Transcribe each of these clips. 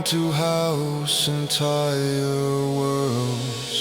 to house entire worlds.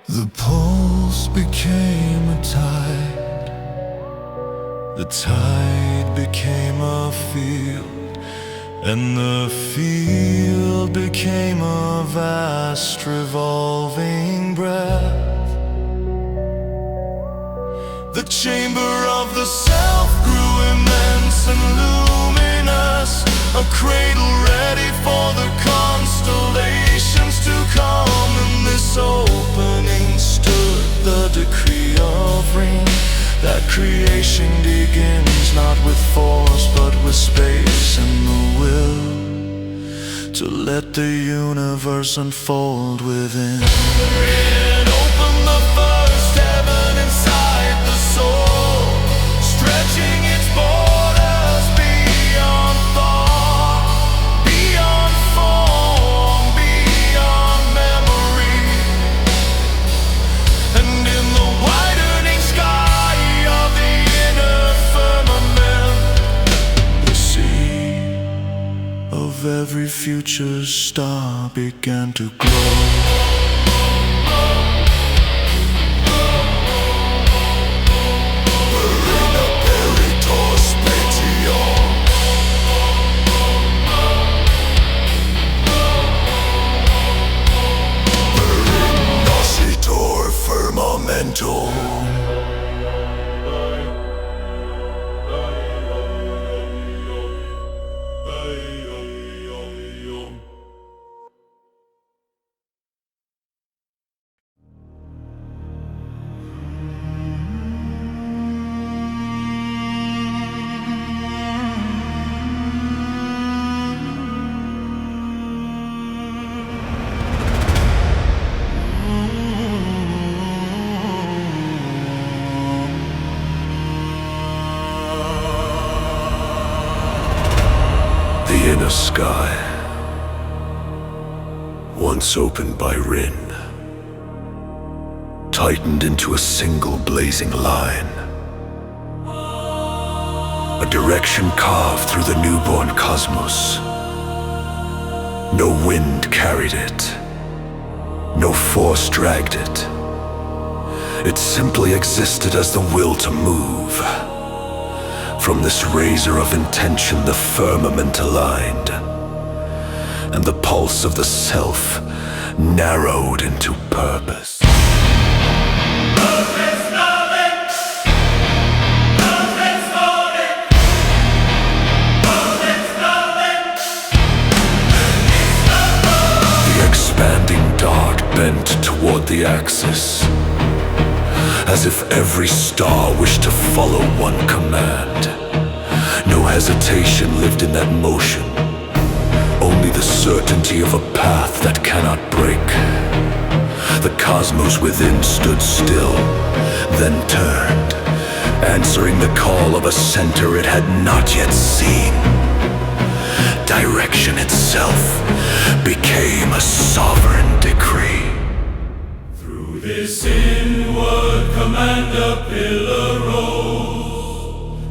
The pulse became a tide, the tide became a field, and the field became a vast revolving breath. The chamber of the self grew immense and luminous, a cradle ready for the constellations to come. In this opening stood the decree of rain, that creation begins not with force but with space and the will to let the universe unfold within. It opened the first heaven inside the soul, stretching its borders beyond thought, beyond form, beyond memory. And in the widening sky of the inner firmament, the sea of every future star began to glow. The inner sky, once opened by Rin, tightened into a single blazing line. A direction carved through the newborn cosmos. No wind carried it. No force dragged it. It simply existed as the will to move. From this razor of intention the firmament aligned, and the pulse of the self narrowed into purpose. The expanding dart bent toward the axis, as if every star wished to follow one command. No hesitation lived in that motion, only the certainty of a path that cannot break. The cosmos within stood still, then turned, answering the call of a center it had not yet seen. Direction itself became a sovereign decree. Through this inward command a pillar rose,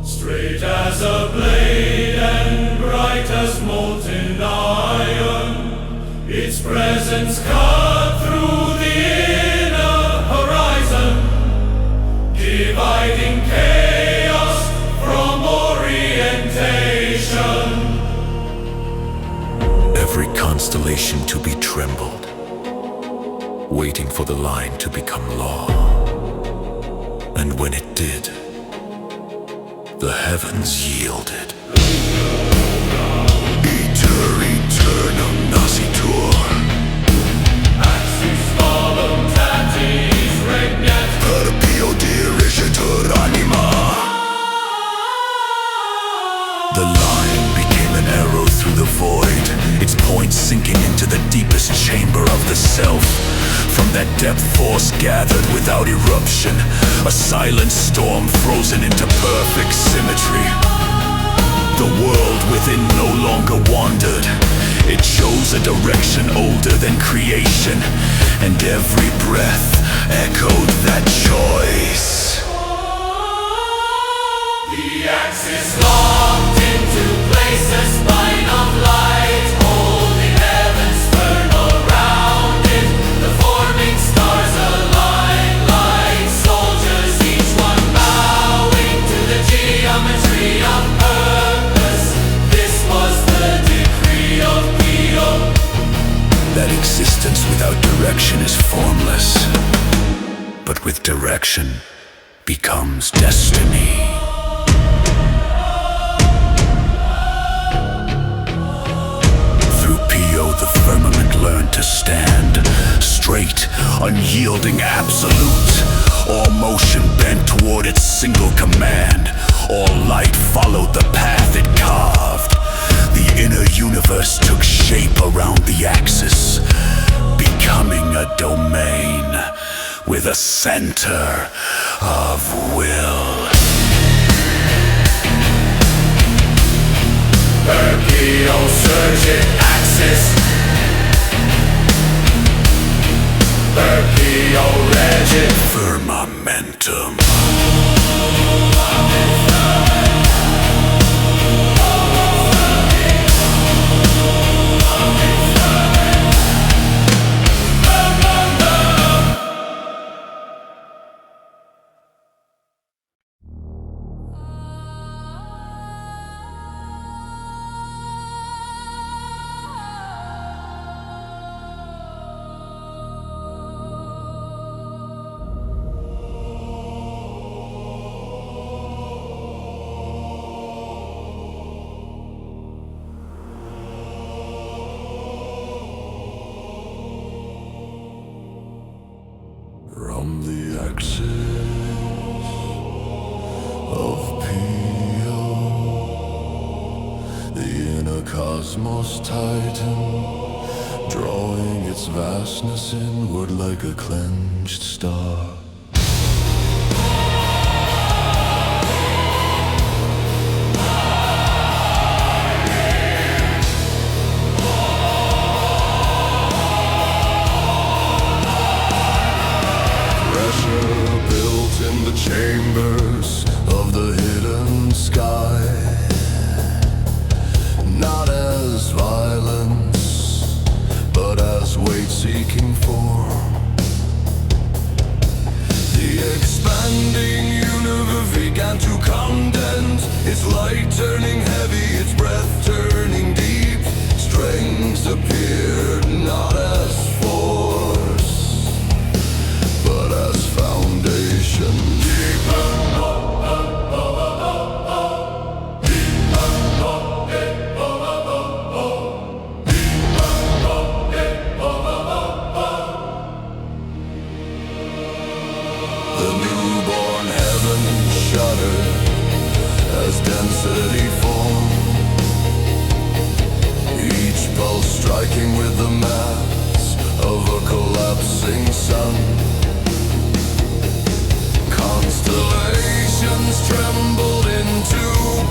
straight as a blade and bright as molten iron. Its presence cut through the inner horizon, dividing chaos from orientation. Every constellation to be trembled, waiting for the line to become law. And when it did, the heavens yielded. Eternum nasitur. Axis voluntatis regnat. Per pio dirigitur anima. The line became an arrow through the void, its point sinking into the deepest chamber of the self. From that depth force gathered without eruption, a silent storm frozen into perfect symmetry. The world within no longer wandered. It chose a direction older than creation, and every breath echoed that choice. The axis locked into place, a spine of light, holding heavens turn around it. The forming stars align like soldiers, each one bowing to the geometry of purpose. This was the decree of Pio. That existence without direction is formless, but with direction becomes destiny. Through Pio, the firmament learned to stand straight, unyielding, absolute. All motion bent toward its single command. All light followed the path it carved. The inner universe took shape around the axis, becoming a domain with a center of will. Pio surgit axis. Pio regit. Firmamentum. From the axis of Pio, the inner cosmos tightened, drawing its vastness inward like a clenched star. Built in the chambers of the hidden sky, not as violence, but as weight-seeking form. The expanding universe began to condense, its light turning heavy, its breath turning deep. Strings appeared not as force, but as foundation. The newborn heaven shuddered as density formed, each pulse striking with the mass of a collapsing sun. Constellations trembled into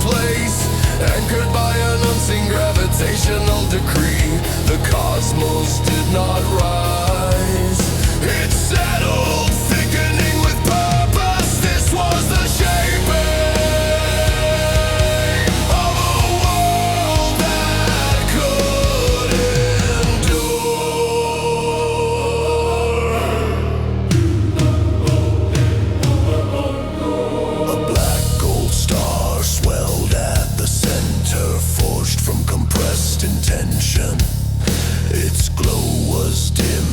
place, anchored by an unseen gravitational decree. The cosmos did not rise, it settled, thickening with purpose. This was the shaping of a world that could endure. A black gold star swelled at the center, forged from compressed intention. Its glow was dim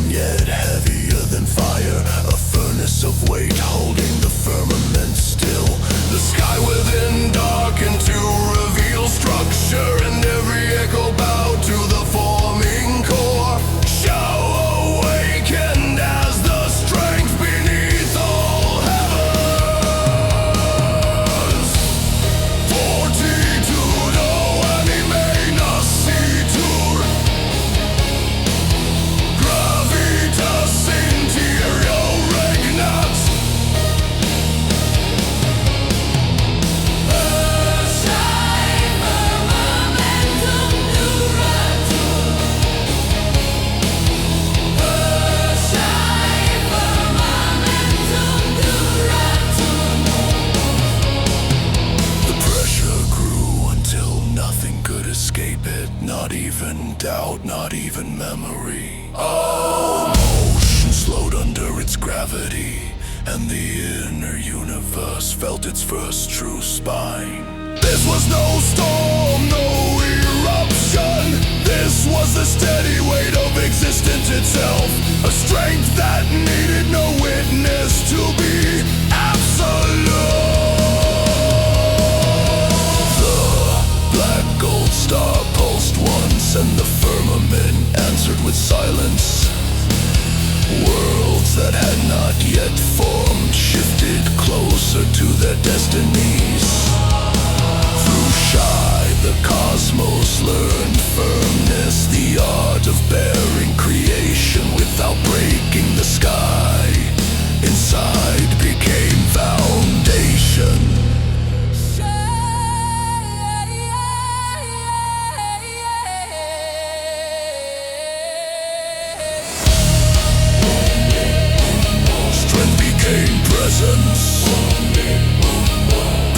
not even doubt, not even memory. All motion slowed under its gravity, and the inner universe felt its first true spine. This was no storm, no eruption. This was the steady weight of existence itself, a strength that needed no witness to be absolute. The black gold star pulsed once, and the firmament answered with silence. Worlds that had not yet formed shifted closer to their destinies. Through shy, the cosmos learned firmness, the art of bearing creation without breaking the sky. Inside became foundation. Presence.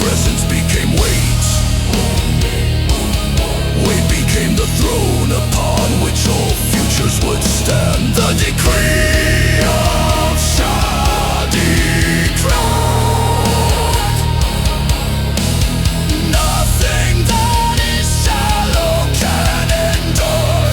Presence became weight. Weight became the throne upon which all futures would stand. The decree of Shadi-Krat. Nothing that is shallow can endure.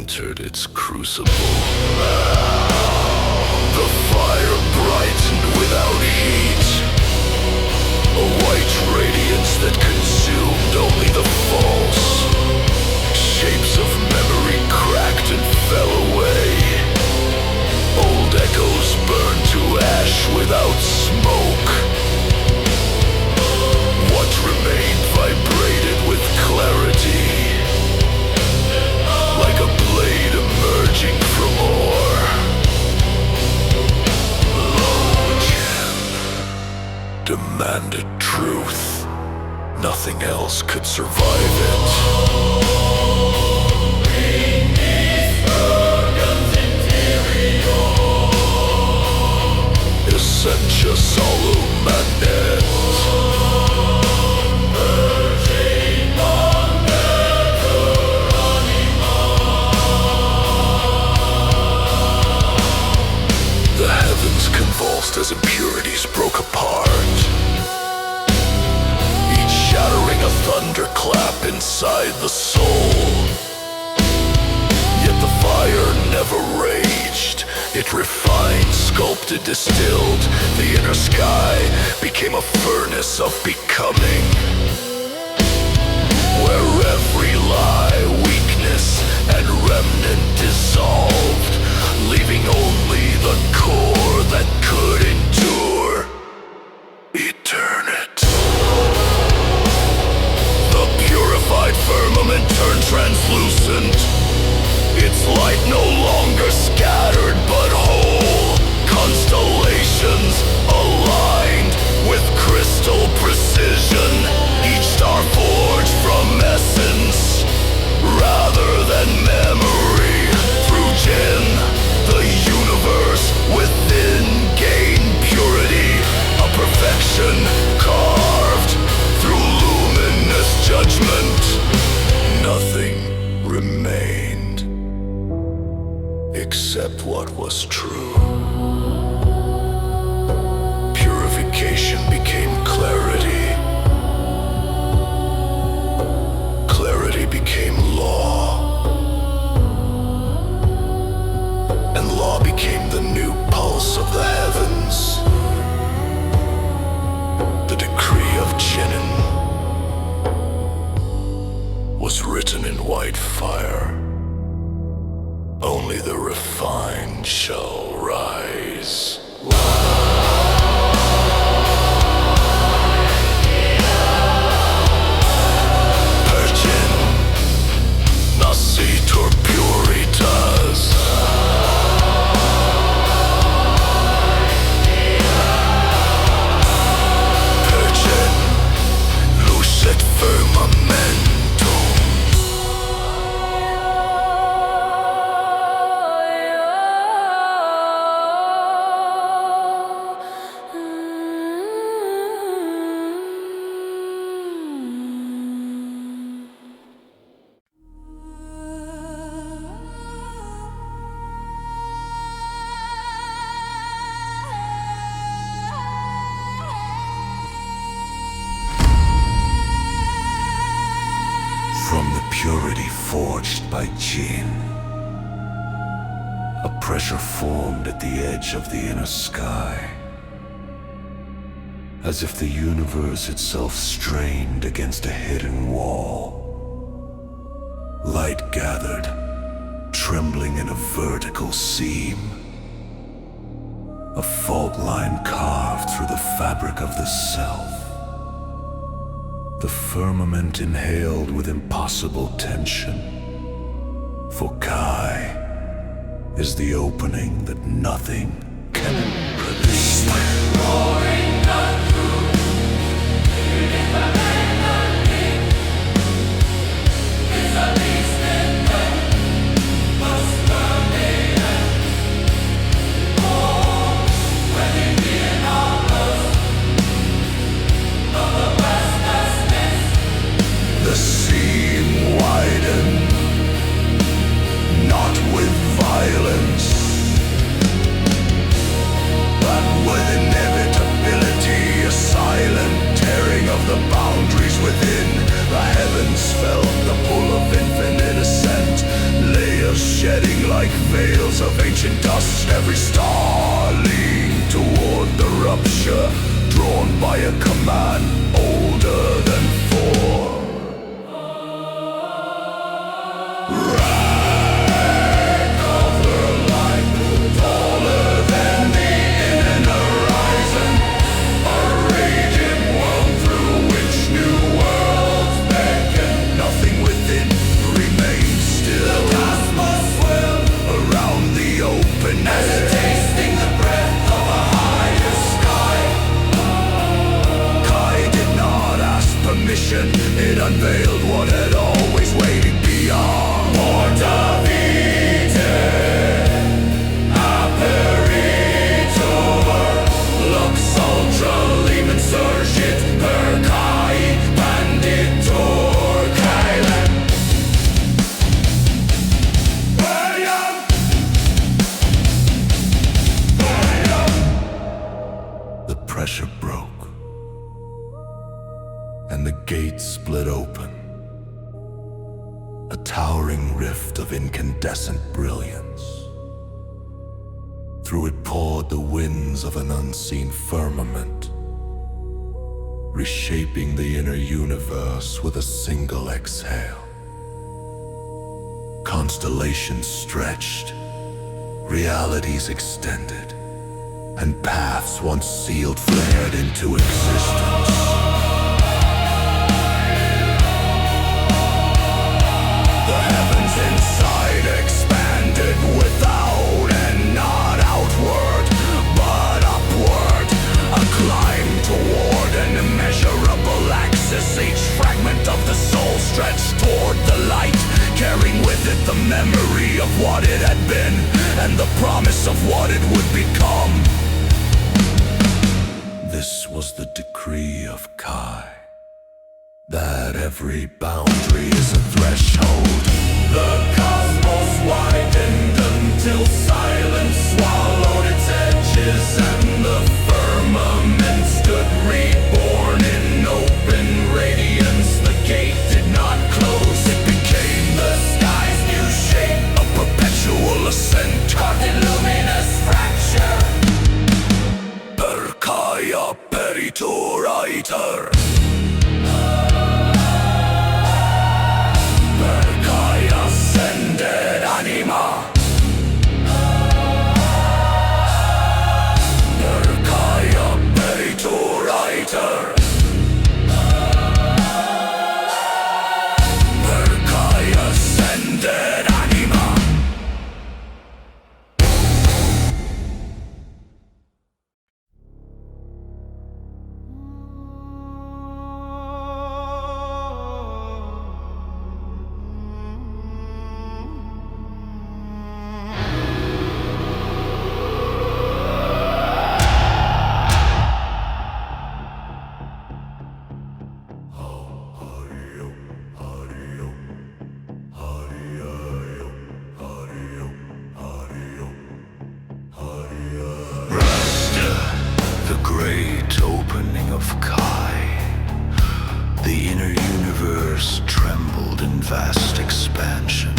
entered its crucible. The fire brightened without heat, a white radiance that consumed only the false. Shapes of memory cracked and fell away. Old echoes burned to ash without smoke. What remained vibrated with clarity, like a blade emerging from ore. Logan demanded truth. Nothing else could survive it. Sentia solum magnet. The heavens convulsed as impurities broke apart, each shattering a thunderclap inside the soul. Yet the fire never raged. It refined, sculpted, distilled. The inner sky became a furnace of becoming, where every lie, weakness, and remnant dissolved, leaving only the core that could endure eternity. The purified firmament turned translucent, its light no longer scattered but whole. Constellations aligned with crystal precision, each star forged from essence rather than memory. Through Jin, the universe within gained purity, a perfection carved through luminous judgment. Nothing remained except what was true. Purification became clarity. Clarity became law. And law became the new pulse of the heavens. The decree of Jinin was written in white fire. Only the refined shall rise. Virgin, nascitur puritas. Virgin, lucet firmamentum. From the purity forged by Jin, a pressure formed at the edge of the inner sky, as if the universe itself strained against a hidden wall. Light gathered, trembling in a vertical seam, a fault line carved through the fabric of the self. The firmament inhaled with impossible tension, for Kai is the opening that nothing can release. Roaring the truth, unique melody, is the least in them, most permanent. Oh, when they begin our love, of the restlessness, The seam widened, not with violence, but with inevitability, a silent tearing of the boundaries within. The heavens felt the pull of infinite ascent, layers shedding like veils of ancient dust. Every star leaned toward the rupture, drawn by a command older than four. tasting the breath of a higher sky. Kai did not ask permission, it unveiled what had always waited beyond. Morta vitae, aperitur, split open, a towering rift of incandescent brilliance. Through it poured the winds of an unseen firmament, reshaping the inner universe with a single exhale. Constellations stretched, realities extended, and paths once sealed flared into existence. The heavens inside expanded without and not outward, but upward, a climb toward an immeasurable axis. Each fragment of the soul stretched toward the light, carrying with it the memory of what it had been and the promise of what it would become. This was the decree of Kai, that every boundary is a threshold. The cosmos widened until silence swallowed its edges, and the firmament stood reborn in open radiance. The gate did not close, it became the sky's new shape, a perpetual ascent, carved in luminous fracture. Per Kaya peritur aiter. Ascended anima, Merkaya peritur aiter, Merkaya ascended anima. Great opening of Kai, the inner universe trembled in vast expansion.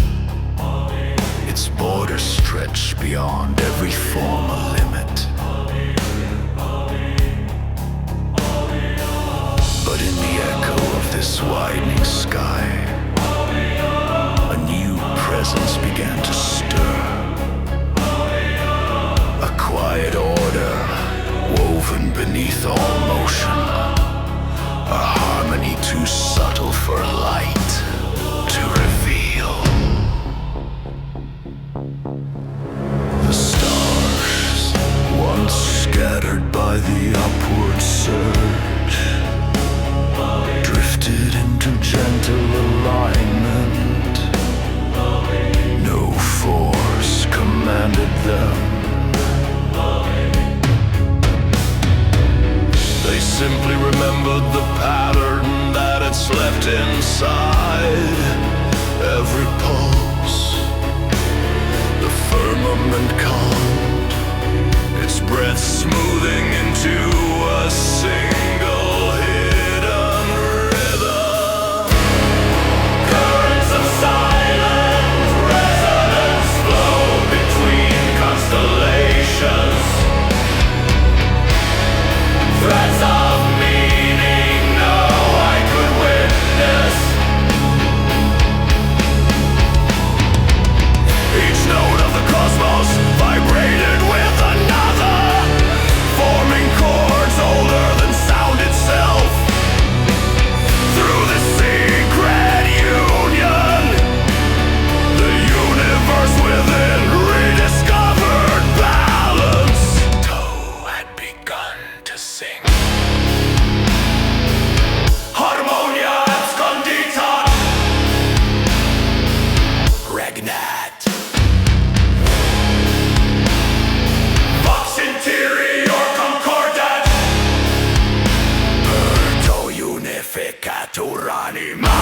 Its borders stretched beyond every former limit. But in the echo of this widening sky, a new presence began to stir. A quiet order woven beneath all motion, a harmony too subtle for light to reveal. The stars, once scattered by the upward surge, drifted into gentle alignment. No force commanded them. They simply remembered the pattern that it's left inside every pulse. The firmament calmed, its breath smoothing into a single hidden rhythm. Currents of silent resonance flow between constellations. Threads of meaning no eye could witness. Each note of the cosmos vibrated with another, forming chords older than sound itself. Through the secret union, the universe within rediscovered balance. Toe had begun to sing. Harmonia absconditat, regnat. Vox interior concordat, perdo unificatur anima.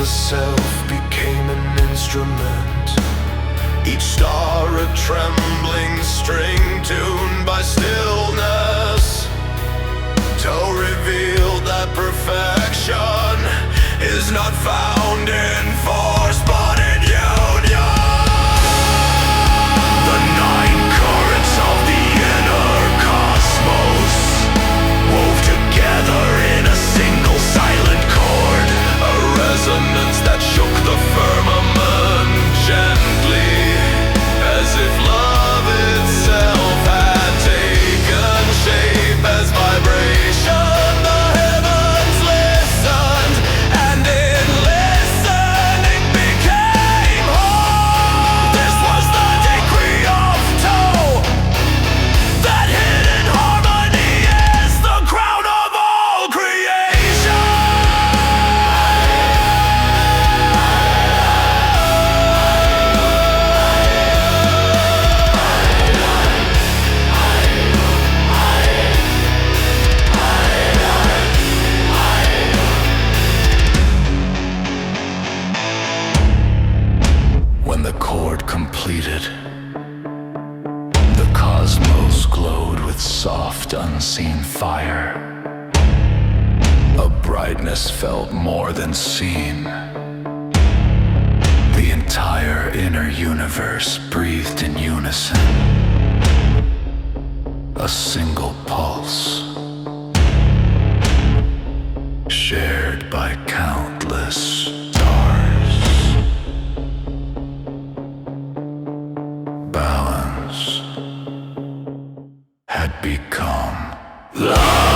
the self became an instrument, each star a trembling string tuned by stillness, to reveal that perfection is not found in force but in union. The nine currents of the inner cosmos wove together in a single silent chord, a resonance that shook the firmament gently, as if love itself had taken shape as vibration. The heavens listened, and in listening became whole. This was the decree of Toe, that hidden harmony is the crown of all creation. When the chord completed, the cosmos glowed with soft, unseen fire. A brightness felt more than seen. The entire inner universe breathed in unison, a single pulse, shared by countless stars. Balance had become life.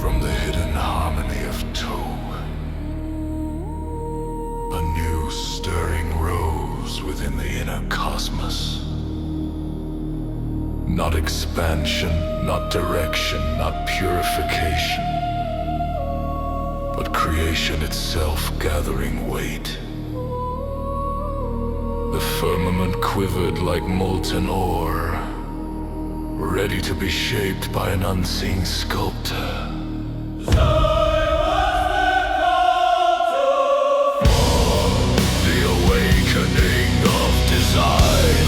From the hidden harmony of Toe, a new stirring rose within the inner cosmos. Not expansion, not direction, not purification, but creation itself gathering weight. The firmament quivered like molten ore, ready to be shaped by an unseen sculptor. The awakening of design.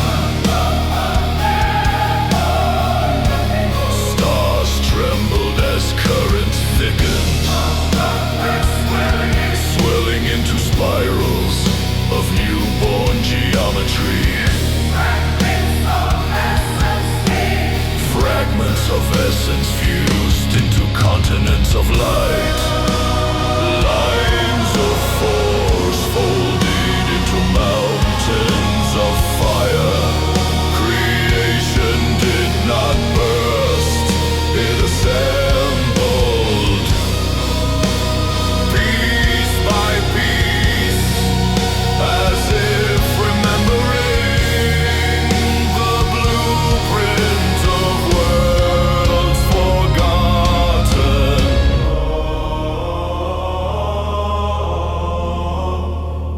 Stars trembled as currents thickened, swelling into spirals of newborn geometry. Fragments of essence fused into continents of light. Lines of force folded into mountains of fire. Creation did not burst, it assembled. Piece by piece, as if remembering the blueprint of worlds forgotten.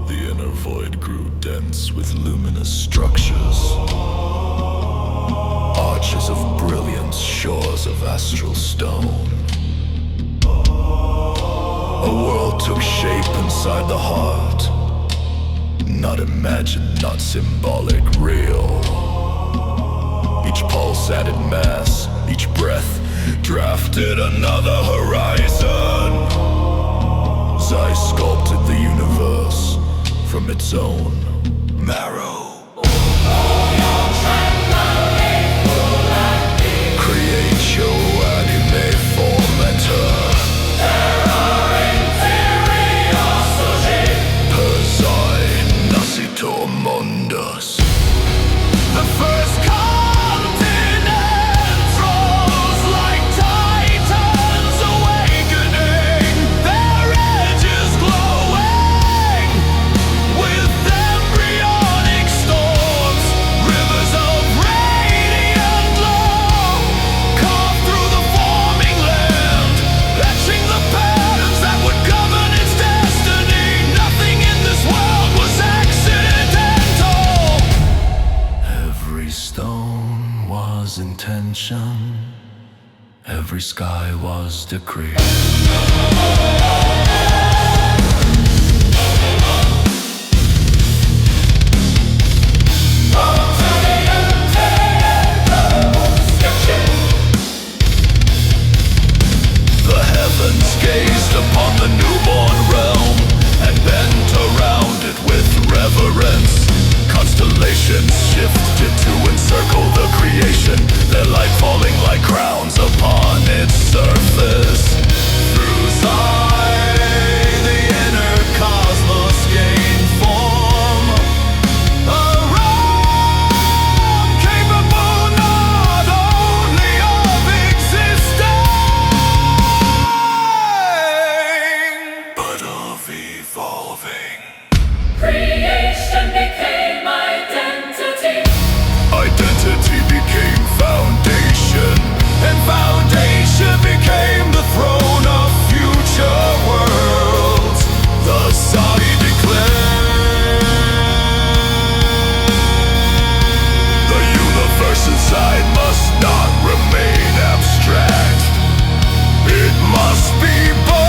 The inner void grew dense with luminous structures, arches of brilliance, shores of astral stone. A world took shape inside the heart, not imagined, not symbolic, real. Each pulse added mass, each breath drafted another horizon. As I sculpted the universe from its own marrow. Create your anime formatter. Persai Nasitor Mundus. The first continent rose like titans awakening, their edges glowing with embryonic storms. Rivers of radiant glow carved through the forming land, etching the patterns that would govern its destiny. Nothing in this world was accidental. Every stone was intention, every sky was decree. The heavens gazed upon the newborn realm and bent around it with reverence. Constellations shifted to encircle the creation, their light falling like crowns upon its surface. Through Zai, the inner cosmos gained form. A realm capable not only of existing, but of evolving. Creation became identity. Identity became foundation, and foundation became the throne of future worlds. Thus I declare the universe inside must not remain abstract. It must be born.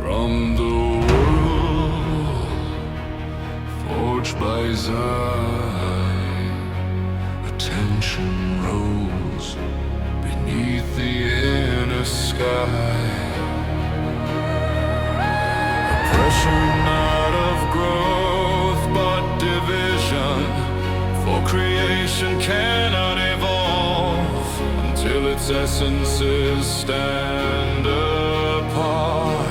From the world forged by Zai, attention rose beneath the inner sky. Oppression not of growth but division, for creation cannot evolve until its essences stand apart.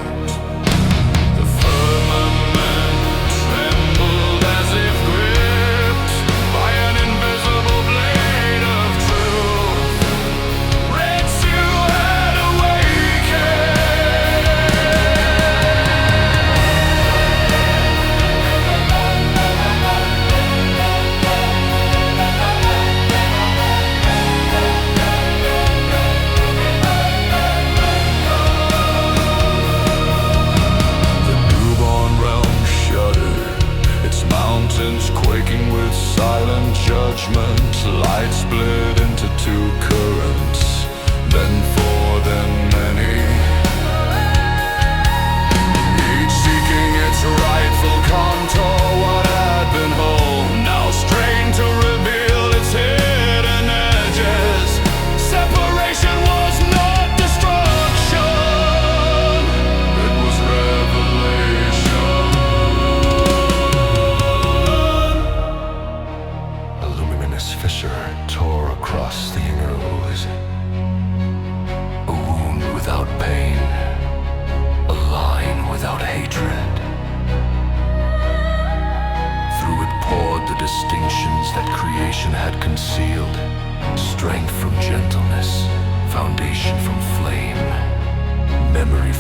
The firmament trembled as if gripped by an invisible blade of truth. Retsu had awakened.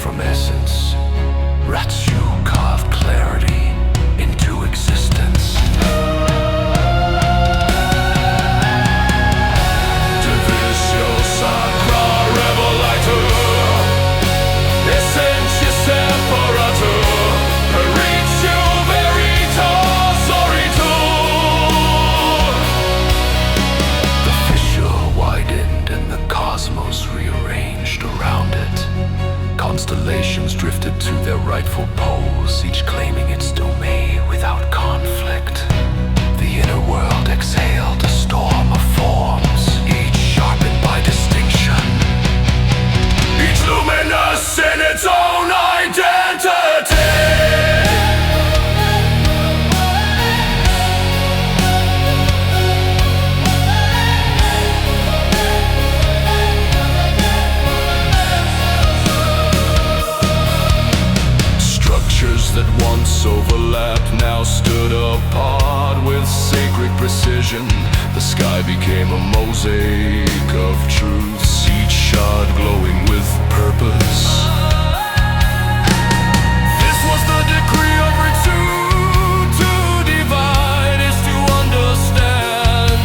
from essence. Ratsu carved clarity into existence. Divisio Sacra Revelator, Essentia Separator, Peritio Veritas Oritur. The fissure widened and the cosmos rearranged around it. Constellations drifted to their rightful poles, each claiming its domain without conflict. The inner world exhaled a storm of forms, each sharpened by distinction. Each luminous in its own identity. That once overlapped now stood apart with sacred precision. The sky became a mosaic of truths, each shard glowing with purpose. This was the decree of Ritsu. To divide is to understand.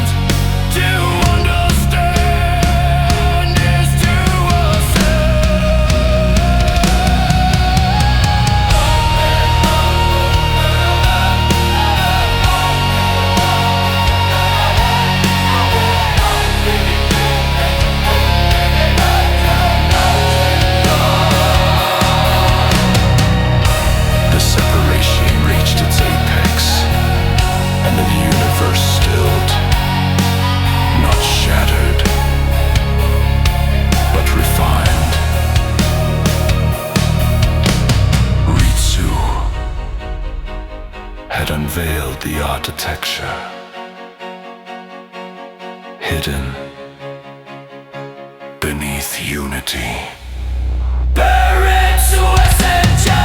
To understand is to unveiled the architecture, hidden beneath unity. Peritio Essentia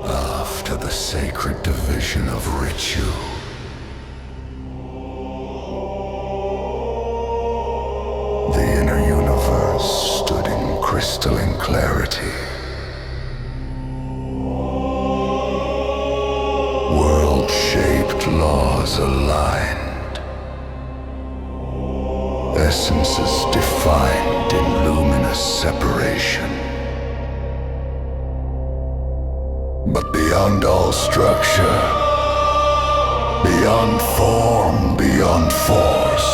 After the sacred division of Ritsu, the inner universe stood in crystalline clarity. World-shaped laws aligned, essences defined in luminous separation. But beyond all structure, beyond form, beyond force,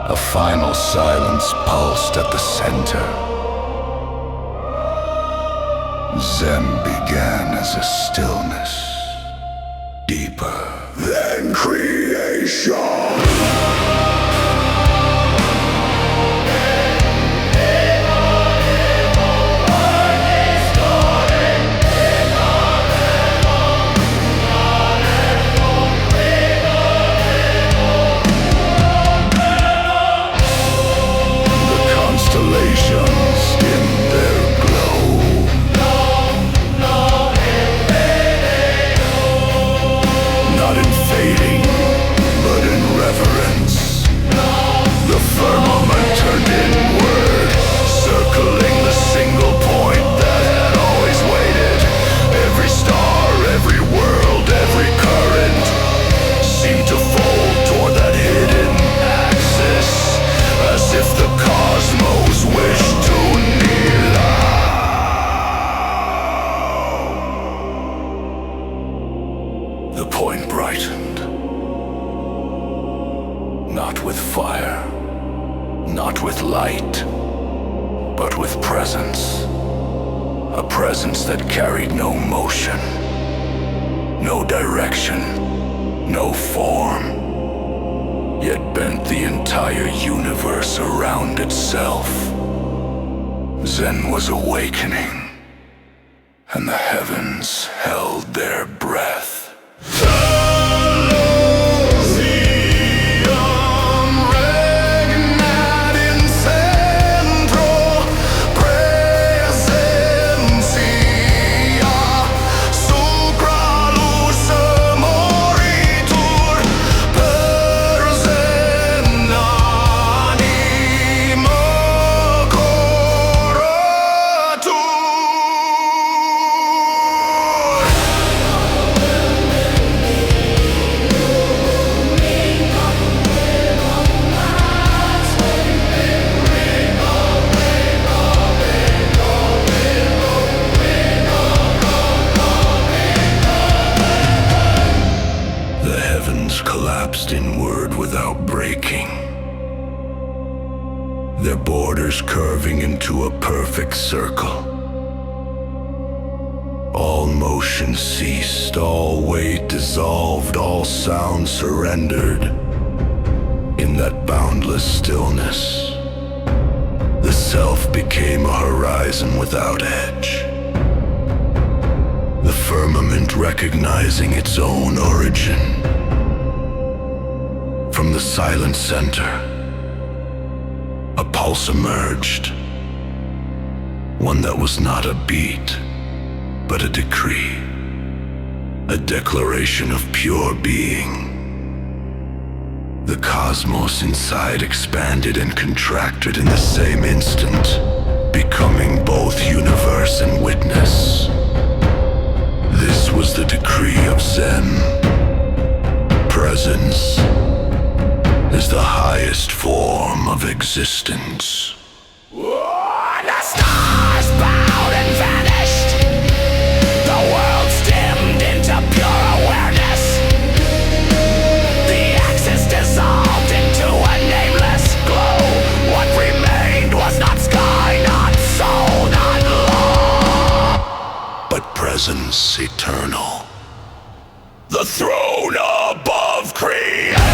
a final silence pulsed at the center. Zen began as a stillness, deeper than creation. Constellations in their glow, not in fading, but in reverence. The firmament turned inward, circling the single point that had always waited. Every star, every world, every current seemed to fold toward that hidden axis, as if the cosmos wished to kneel down. The point brightened, not with fire, not with light, but with presence. A presence that carried no motion, no direction, no form, yet bent the entire universe around itself. Zen was awakening, and the heavens held their breath. Collapsed inward without breaking, their borders curving into a perfect circle. All motion ceased, all weight dissolved, all sound surrendered. In that boundless stillness, the self became a horizon without edge. The firmament recognizing its own origin. From the silent center, a pulse emerged, one that was not a beat, but a decree, a declaration of pure being. The cosmos inside expanded and contracted in the same instant, becoming both universe and witness. This was the decree of Zen. Presence is the highest form of existence. The stars bowed and vanished. The world dimmed into pure awareness. The axis dissolved into a nameless glow. What remained was not sky, not soul, not law, but presence eternal. The throne above creation.